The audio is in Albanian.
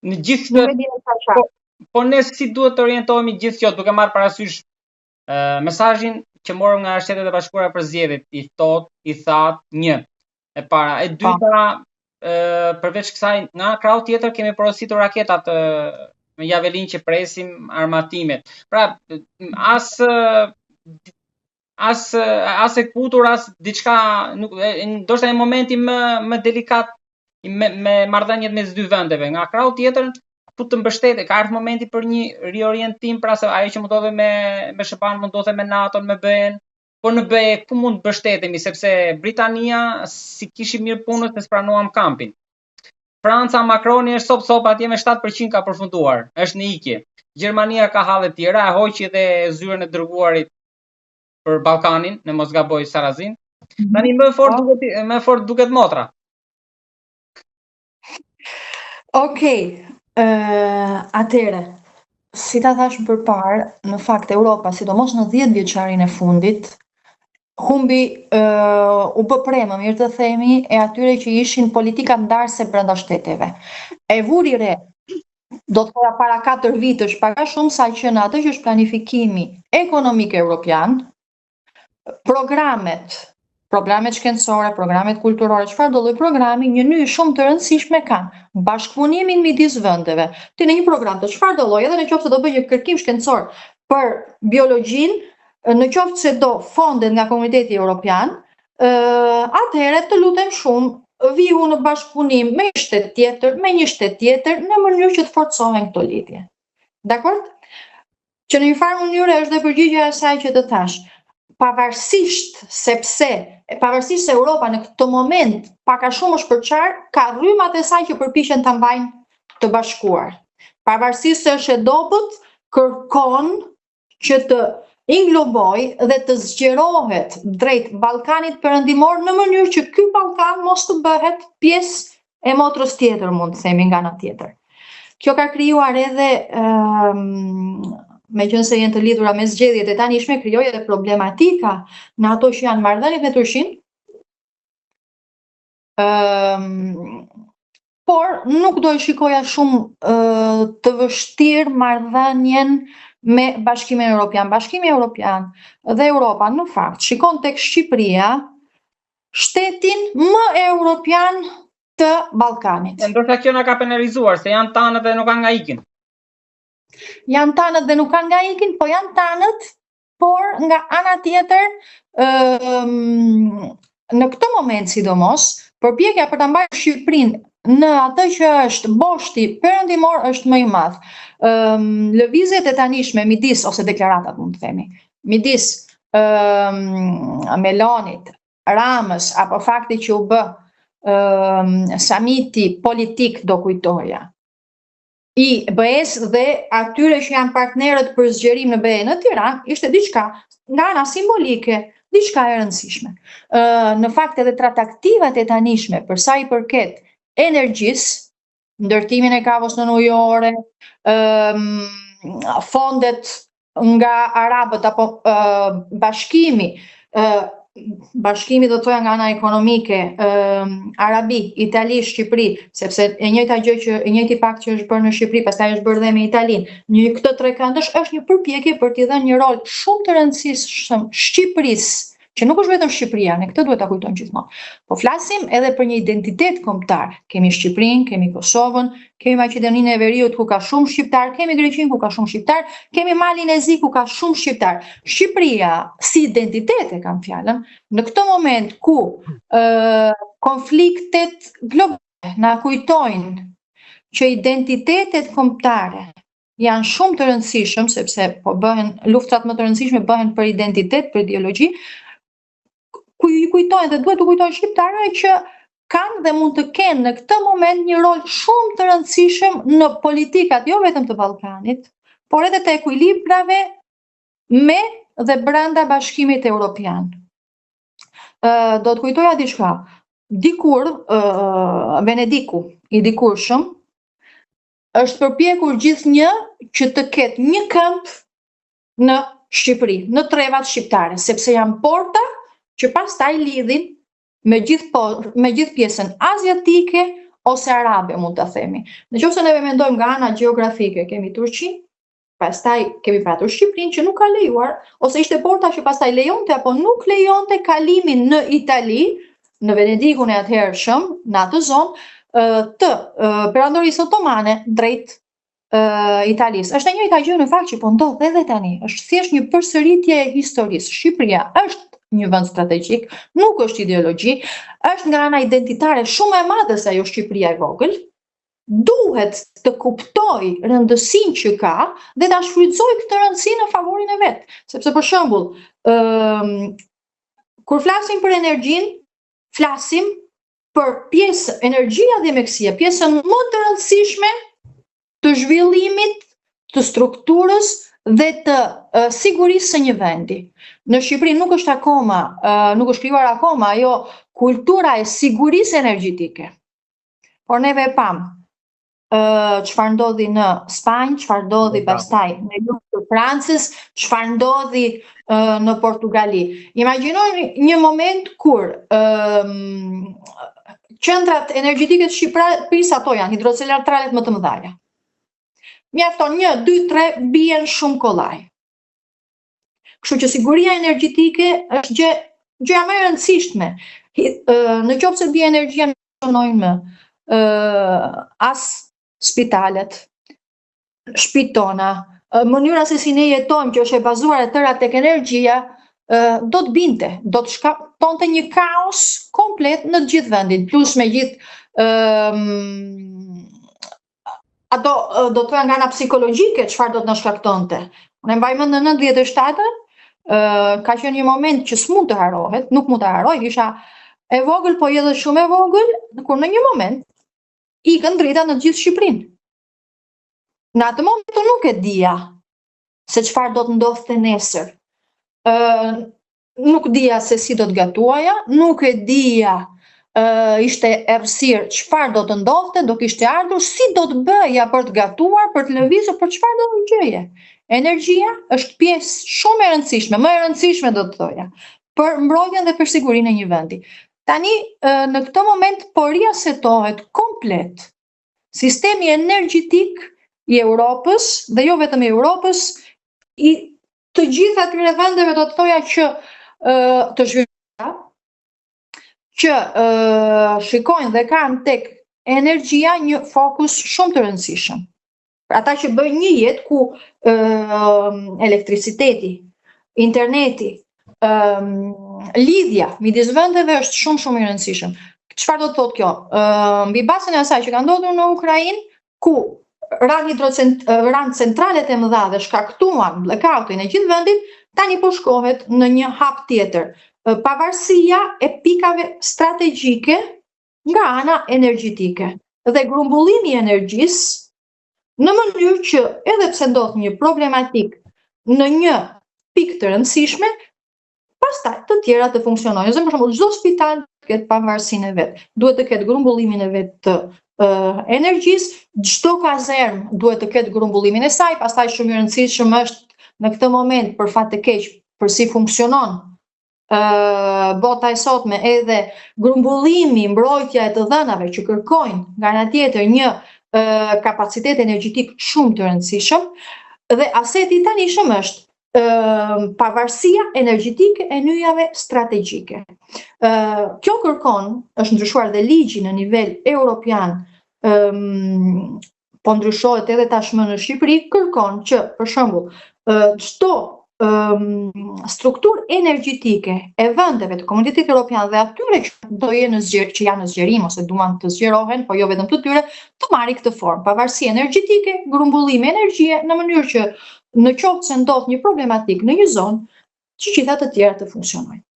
në gjithë po ne si duhet të orientohemi gjithë kjo duke marrë parasysh mesazhin që morëm nga Shtetet e Bashkuara për zgjedhjet, i thatë një. E para, e dyta, përveç kësaj, nga krau tjetër kemi porositur raketat me Javelin që presim, armatimet. Pra, as e kutur, as diçka, ndoshta në momenti më delikat me marrëdhëniet mes dy vendeve. Nga krau tjetër, ku të mbështetet, ka ardhur momenti për një riorientim, pra se ajo që mundodhe me SHBA-n, mundodhe me NATO-n, me BE-n, po në BE ku mund të mbështetemi, sepse Britania si kishim mirë punës ne pranuam kampin. Franca, Macroni është sop atje me 7% ka përfunduar, është në ikje. Gjermania ka halle tjera, e hoqi dhe zyrën e dërguarit për Ballkanin, në mos gaboj Sarazin. Tani më fort duket motra. Okej. Atëre, si ta thash përpara, në fakt Europa, sidomos në 10 vjeçarin e fundit, humbi u bë premë, mirë të themi, e atyre që ishin politika ndarëse brenda shteteve. E vuri re, do të thoya para 4 vitësh, pak a shumë sa që në atë që është planifikimi ekonomik evropian, programet shkencore, programet kulturore, çfarë do lloj programi, një nyje shumë të rëndësishme kanë bashkëpunimin midis vendeve. Ti në një program të çfarë do lloj, edhe nëse do bëjë kërkim shkencor për biologjin, në qoftë se do fondet nga Komuniteti Evropian, atëherë të lutem shumë vihu në bashkëpunim me një shtet tjetër në mënyrë që të forcohen këto lidhje. Dakor? Që në një farë mënyrë është dhe përgjigjja e asaj që të thash. Pavarësisht se Europa në këtë moment pak a shumë është përçar, ka rrymat e saj që përpiqen ta mbajnë të bashkuar. Pavarësisht se është e dobët, kërkon që të ingloboj dhe të zgjerohet drejt Ballkanit perëndimor në mënyrë që ky Ballkan mos të bëhet pjesë e motrës tjetër, mund të themi, nga ana tjetër. Kjo ka krijuar edhe meqense janë të lidhura me zgjedhjet e tanishme, krijoi edhe problematika në ato që janë marrëdhëniet me Turqinë. Por nuk do e shikoja shumë të vështirë marrëdhënien me Bashkimin Evropian. Bashkimi Evropian dhe Europa në fakt shikon tek Shqipëria shtetin më europian të Ballkanit. Ndoshta kjo na ka penalizuar se janë tanët dhe nuk kanë nga ikin. Janë tanët dhe nuk kanë nga ikin, po janë tanët, por nga ana tjetër, në këtë moment sidomos, përpjekja për ta mbajtur Shqipërinë në atë që është boshti perëndimor është më i madh. Lëvizjet e tanishme midis, ose deklaratat mund të themi, midis Melonit, Ramës, apo fakti që u bë samiti politik, do kujtoja, i BE-s dhe atyre që janë partnerët për zgjerim në BE në Tiranë, ishte diçka nga ana simbolike, diçka e rëndësishme. Në fakt edhe tradaktivat e tanishme për sa i përket energjisë, ndërtimin e kavos në ujore, fondet nga arabët apo bashkimi do të thoya nga ana ekonomike, Arabi, Itali, Shqipëri, sepse e njëjta gjë që e njëjti pakt që është bërë në Shqipëri, pastaj është bërë dhe me Italinë. Në këtë trekëndësh është një përpjekje për t'i dhënë një rol shumë të rëndësishëm Shqipërisë, që nuk është vetëm Shqipëria, ne këtë duhet ta kujtojmë gjithmonë. Po flasim edhe për një identitet kombëtar. Kemi Shqipërinë, kemi Kosovën, kemi Maqedoninë e Veriut ku ka shumë shqiptar, kemi Greqinë ku ka shumë shqiptar, kemi Malin e Zi ku ka shumë shqiptar. Shqipëria si identitet e kam fjalën, në këtë moment ku konfliktet globale na kujtojnë që identitetet kombëtare janë shumë të rëndësishëm, sepse po bëhen luftrat më të rëndësishme bëhen për identitet, për ideologji, kujtojnë dhe duhet të kujtojnë shqiptarëve që kanë dhe mund të kenë në këtë moment një rol shumë të rëndësishëm në politikat jo vetëm të Ballkanit, por edhe të ekuilibrave me dhe brenda Bashkimit Evropian. Do të kujtoja diçka. Dikur Venediku i dikurshëm është përpjekur gjithnjë që të ketë një këmbë në Shqipëri, në trevat shqiptare, sepse janë porta që pastaj lidhin me gjithë pjesën aziatike ose arabe, mund ta themi. Nëse ne mendojmë nga ana gjeografike, kemi Turqinë, pastaj kemi pratur Shqipërinë që nuk ka lejuar, ose ishte porta që pastaj lejonte apo nuk lejonte kalimin në Itali, në Venedikun e atëhershëm, në atë zonë, të perandorisë otomane drejt Italisë. Është e njëjta gjë në fakt që po ndodh edhe tani. Është thjesht një përsëritje e historisë. Shqipëria është një vend strategjik, nuk është ideologji, është nga ana identitare shumë e madhe se ajo Shqipëria e vogël. Duhet të kuptoj rëndësinë që ka dhe ta shfrytëzoj këtë rëndësi në favorin e vet. Sepse për shembull, kur flasim për energjinë, flasim për pjesë energjia dhe mjekësia, pjesën më të rëndësishme të zhvillimit, të strukturës dhe të sigurisë së një vendi. Në Shqipëri nuk është krijuar akoma ajo kultura e sigurisë energjetike. Por neve e pam çfarë ndodhi në Spanjë, çfarë ndodhi pastaj në jug të Francës, çfarë ndodhi në Portugali. Imagjinoni një moment kur qendrat energjetike të Shqipërisë ato janë hidrocentralet më të mëdha. Mjafton 1, 2, 3 bien shumë kollaj. Kështu që siguria energjetike është gjëja më e rëndësishme. Në qoftë se bie energjia, nuk funksionojnë më as spitalet, shtëpitë tona, mënyra se si ne jetojmë që është e bazuar e tëra tek energjia, do të binte, do të shkaktonte një kaos komplet në të gjithë vendin, plus me gjithë ato do të thoya nga ana psikologjike çfarë do të na shkaktonte. Unë mbaj mend në 97-ën, ka qenë një moment që s'mund të harohet, nuk mund ta harroj, isha e vogël, po edhe shumë e vogël, kur në një moment ikën drita në gjithë Shqipërinë. Në atë moment unë nuk e dija se çfarë do të ndodhte nesër. Nuk dija se si do të gatuaja, nuk e dija ishte errësirë çfarë do të ndodhte, do kishte ardhur, si do të bëja për të gatuar, për të lëvizur, për çfarë do të gjëje. Energjia është pjesë shumë e rëndësishme, më e rëndësishme do të thoja, për mbrojtjen dhe për sigurinë e një vendi. Tani në këtë moment po riasetohet komplet sistemi energjetik i Europës dhe jo vetëm i Europës, i të gjithë atyre vendeve do të thoja që të zhvilluara, që shikojnë dhe kanë tek energjia një fokus shumë të rëndësishëm. Ata që bëjnë një jetë ku elektriciteti, interneti, lidhja midis vendeve është shumë i rëndësishëm. Çfarë do të thotë kjo? Mbi bazën e asaj që ka ndodhur në Ukrainë, ku ranë centralet e mëdha dhe shkaktuan blackoutin e gjithë vendit, tani po shkohet në një hap tjetër. Pavarësia e pikave strategjike nga ana energjetike dhe grumbullimi i energjisë në mënyrë që edhe pse ndodh një problematik në një pikë të rëndësishme, pastaj të tjera të funksionojnë. Për shembull, çdo spital të ketë pavarësinë e vet, duhet të ketë grumbullimin e vet të energjisë, çdo kazermë duhet të ketë grumbullimin e saj, pastaj shumë i rëndësishëm është në këtë moment për fat të keq për si funksionon bota e sotme edhe grumbullimi, mbrojtja e të dhënave që kërkojnë nga ana tjetër një kapacitet energjetik shumë të rëndësishëm dhe aseti tanishëm është pavarësia energjetike e nyjave strategjike. Kjo kërkon, është ndryshuar dhe ligji në nivel europian, po ndryshohet edhe tashmë në Shqipëri, kërkon që për shembull çdo strukturë energjetike e vendeve të Komunitetit Evropian dhe atyre që janë në zgjerim ose duan të zgjerohen, po jo vetëm të tyre, të marrë këtë formë, pavarësi energjetike, grumbullimi energjie, në mënyrë që në qoftë se ndodh një problematik në një zonë, që gjitha të tjera të funksionojnë.